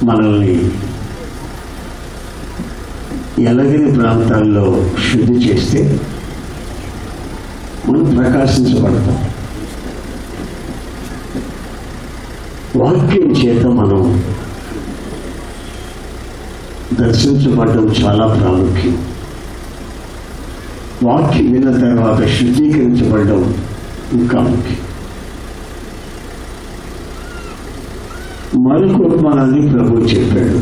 మనల్ని ఎలగని ప్రాంతాల్లో శుద్ధి చేస్తే మనం ప్రకాశించబడతాం. వాక్యం చేత మనం దర్శించబడడం చాలా ప్రాముఖ్యం. వాక్యం విన్న తర్వాత శుద్ధీకరించబడడం ఇంకా ముఖ్యం. మరొక ఉపమానాన్ని ప్రభువు చెప్పాడు.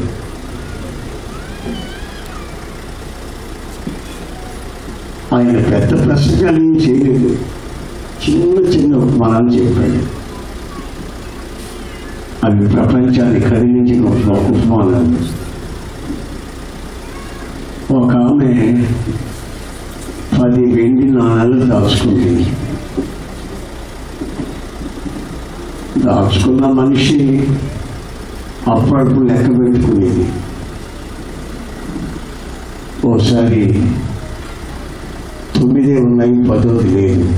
ఆయన పెద్ద ప్రసంగాలు ఏం చేయలేదు, చిన్న చిన్న ఉపమానాలు చెప్పాడు. అవి ప్రపంచాన్ని కదిలించిన ఉపమానాలు. ఒక ఆమె 10 వెండి నాణాలు దాచుకుంది. దాచుకున్న మనిషి అప్పుడప్పుడు లెక్క పెట్టుకునేది. ఓసారి 9 ఉన్నాయి, 10 లేదు.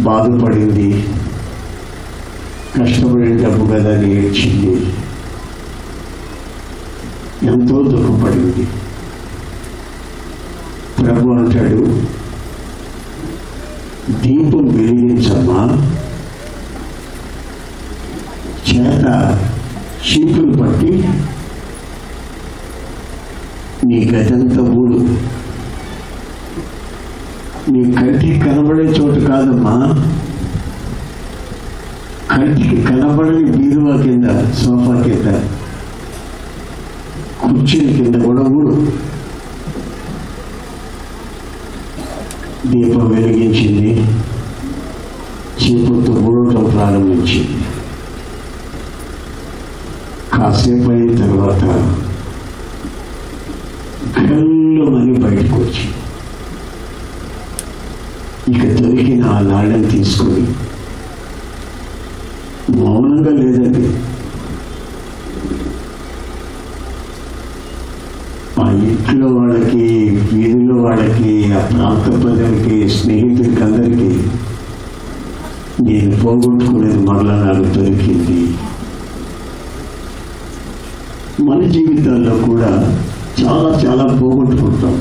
బాధపడింది. కష్టపడిన డబ్బు కదా అని ఏడ్చింది. ఎంతో దుఃఖపడింది. ప్రభు అంటాడు, దీపం వెలిగించమ్మా, చేత చీపులు పట్టి నీ గదంతా ఊడు. నీ కంటికి కనబడే చోటు కాదమ్మా, కంటికి కనబడని బీరువా కింద, సోఫా కింద, కుర్చీల కింద కూడా ఊడు. దీపం వెలిగించింది, చీపులతో ఊడటం ప్రారంభించింది. కాసేపు అయిన తర్వాత గల్లుమని బయటకు వచ్చి ఇక దొరికిన ఆ నాళ్ళని తీసుకొని మౌనంగా లేదండి, ఆ ఇంట్లో వాళ్ళకి, వీధిలో వాళ్ళకి, ఆ ప్రాంత ప్రజలకి, స్నేహితులకి అందరికీ నేను పోగొట్టుకునేది మరలా నాకు దొరికింది. మన జీవితాల్లో కూడా చాలా చాలా పోగొట్టుకుంటాం.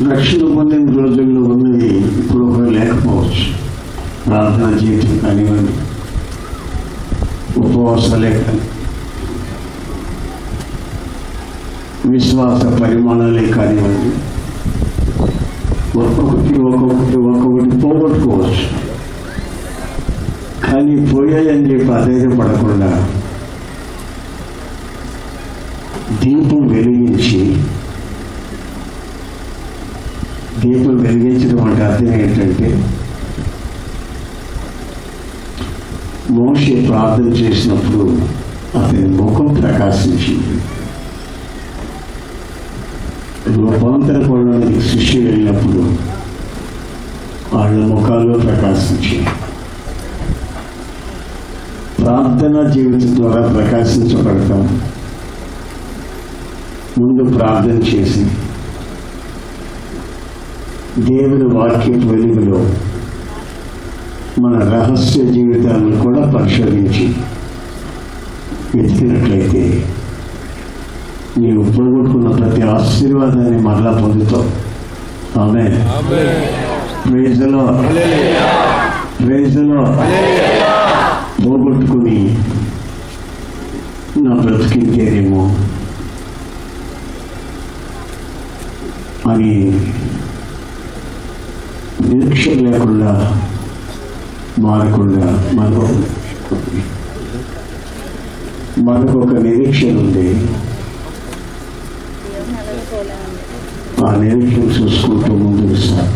రక్షణ పొందిన రోజుల్లో ఉన్నది ఇప్పుడు ఒకరు లేకపోవచ్చు. ప్రార్థనా జీవితం కానివ్వండి, ఉపవాసాలే కానీ, విశ్వాస పరిమాణాలే కానివ్వండి, ఒక్కొక్కటి పోగొట్టుకోవచ్చు. కానీ పోయాయని చెప్పి అధైర్యపడకుండా దీపం వెలిగించడం అంటే అర్థం ఏంటంటే, మోషే ప్రార్థన చేసినప్పుడు అతని ముఖం ప్రకాశించింది. రూపాంతర కోణానికి శిష్యులు వెళ్ళినప్పుడు వాళ్ళ ముఖాల్లో ప్రకాశించింది. ప్రార్థనా జీవితం ద్వారా ప్రకాశించబడతాం. ముందు ప్రార్థన చేసి దేవుని వాక్య వెలుగులో మన రహస్య జీవితాలను కూడా పరిశోధించి వెతికినట్లయితే నీవు పోగొట్టుకున్న ప్రతి ఆశీర్వాదాన్ని మరలా పొందుతావు. Amen. Praise the Lord. Praise the Lord. పోగొట్టుకుని నా బ్రతికిందేమో అని నిరీక్ష లేకుండా మారకుండా మనకొక నిరీక్షణ ఉంది. ఆ నిరీక్షణ చూసుకుంటూ ముందుకు సార్.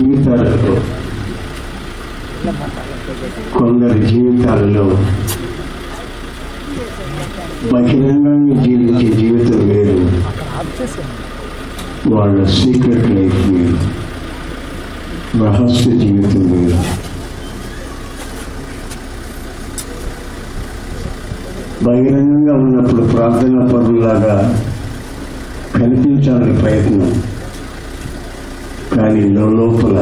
ఈ తరంలో కొందరి జీవితాలలో బహిరంగంగా జీవించే జీవితం వేరు, వాళ్ళ సీక్రెట్ లైఫ్ వేరు, రహస్య జీవితం వేరు. బహిరంగంగా ఉన్నప్పుడు ప్రార్థనా పరులాగా కనిపించాలని ప్రయత్నం, కానీ లోపల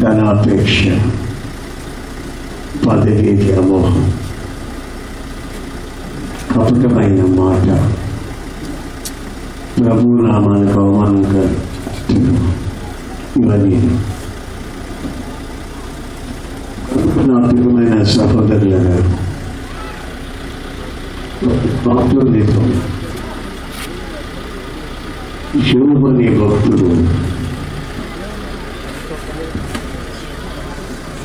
ధనాపేక్ష, పదవి వ్యామోహం, కపటమైన మాట, ప్రభు నామానికి అవమానంగా ఇవన్నీ నా ప్రియమైన సహోదరుల భక్తులు యోబు అనే భక్తుడు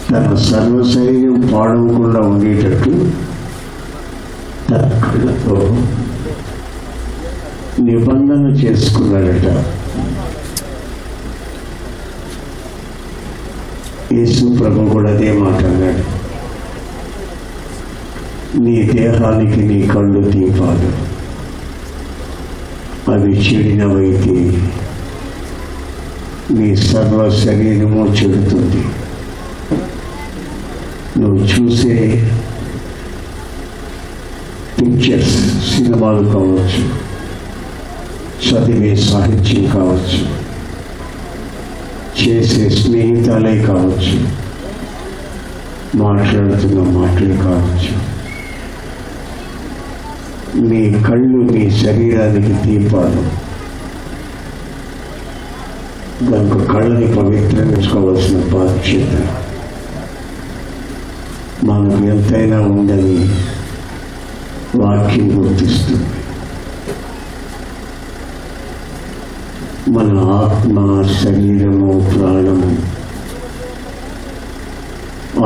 తన సర్వశరీరం పాడవకుండా ఉండేటట్టు తక్కువతో నిబంధన చేసుకున్నాడట. యేసు ప్రభు కూడా అదే మాట అన్నాడు, నీ దేహానికి నీ కళ్ళు దీపాలు, అవి చెడినవైతే నీ సర్వ శరీరము చెడుతుంది. నువ్వు చూసే పిక్చర్స్, సినిమాలు కావచ్చు, చదివే సాహిత్యం కావచ్చు, చేసే స్నేహితాలే కావచ్చు, మాట్లాడుతున్న మాటలు కావచ్చు, నీ కళ్ళు నీ శరీరానికి దీపాలు. దానికి కళ్ళని పవిత్రించుకోవాల్సిన బాధ్యత మనకు ఎంతైనా ఉందని వాక్యం గుర్తిస్తుంది. మన ఆత్మ, శరీరము, ప్రాణము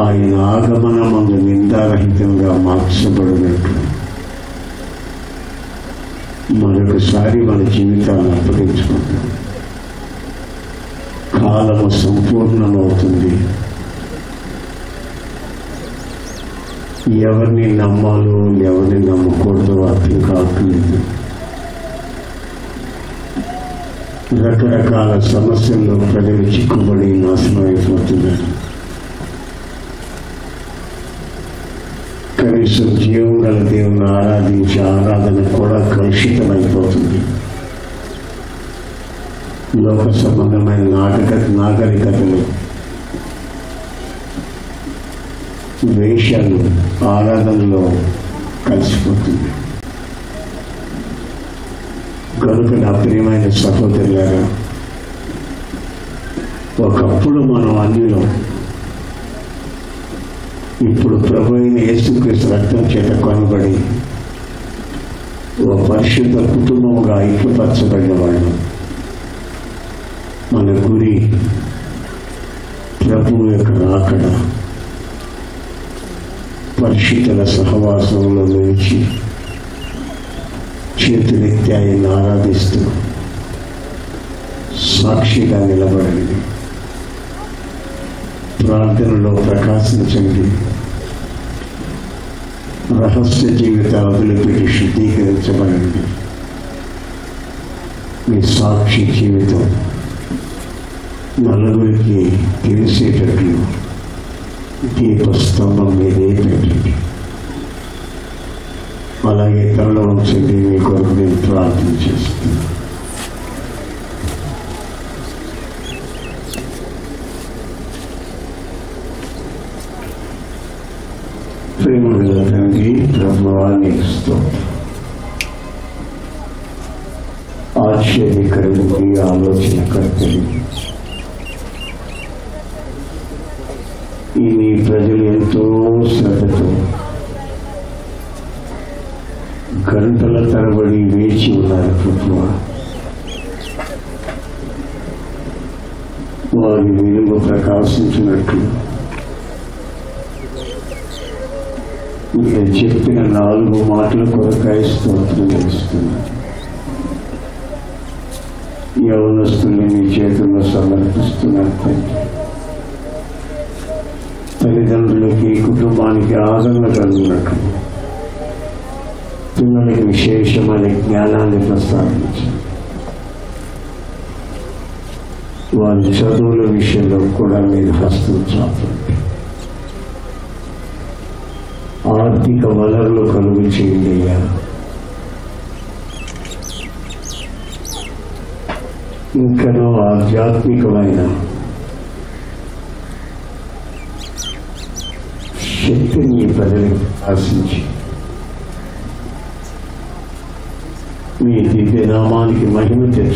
ఆయన ఆగమనమందు నిందారహితంగా మార్చబడినట్లు మరొకసారి మన జీవితాన్ని అప్పగించుకుంటాం. కాలము సంపూర్ణమవుతుంది. ఎవరిని నమ్మాలో ఎవరిని నమ్మకూడదో అర్థం కావట్లేదు. రకరకాల సమస్యల్లో ప్రజలు చిక్కుబడి నాశనం అయిపోతున్నారు. కనీసం జీవం గల దేవుని ఆరాధించే ఆరాధన కూడా కలుషితమైపోతుంది. లోక సంబంధమైన నాగరికతలు, వేషాలు ఆరాధనలో కలిసిపోతుంది. కనుక నా ప్రియమైన సహోదరులారా, ఒకప్పుడు మనం అన్నిలో, ఇప్పుడు ప్రభు అయిన యేసుక్రీస్తు రక్తం చేత కొనబడి ఒక పరిశుద్ధ కుటుంబంగా ఐక్యపరచబడిన వాళ్ళు. మన గురి ప్రభువు యొక్క రాకడ, పరిశుద్ధుల సహవాసంలో నిలిచి చేతులెత్తి ఆయన్ని ఆరాధిస్తూ సాక్షిగా నిలబడండి. ప్రార్థనలో ప్రకాశించండి. రహస్య జీవితాలు వదిలిపెట్టి శుద్ధీకరించబడండి. మీ సాక్షి జీవితం నలుగురికి తెలిసేటట్లు దీపస్తంభం మీదే పెట్టండి. అలాగే తనలో ఉంచండి. మీ కొరకు నేను ప్రార్థన చేస్తున్నాను. ప్రేమగల తండ్రి, ప్రభువా నీకు స్తోత్రం. ఆశ్చర్యకరుడికి, ఆలోచనకర్తని ఈ నీ ప్రజలు ఎంతో శ్రద్ధతో గంటల తరబడి వేచి ఉన్నారు ప్రభువా. వారి వెలుగు ప్రకాశించినట్లు మీరు చెప్పిన 4 మాటల కొరకాయ స్తోత్రం చేస్తున్నారు. యవనస్తుల్ని మీ చేతుల్లో సమర్పిస్తున్నారు తండ్రి. తల్లిదండ్రులకి, కుటుంబానికి ఆదరణ కలిగినట్లు పిల్లలకి విశేషమైన జ్ఞానాన్ని ప్రసాదించారు. వారి చదువుల విషయంలో కూడా మీరు హస్తం చాపండి. ఆర్థిక వనరులు కలుగు చేయండి. ఇంకనో ఆధ్యాత్మికమైన శక్తిని ఈ ప్రజలకు ఆశించి మీ దివ్య నామానికి మహిమ తెచ్చు.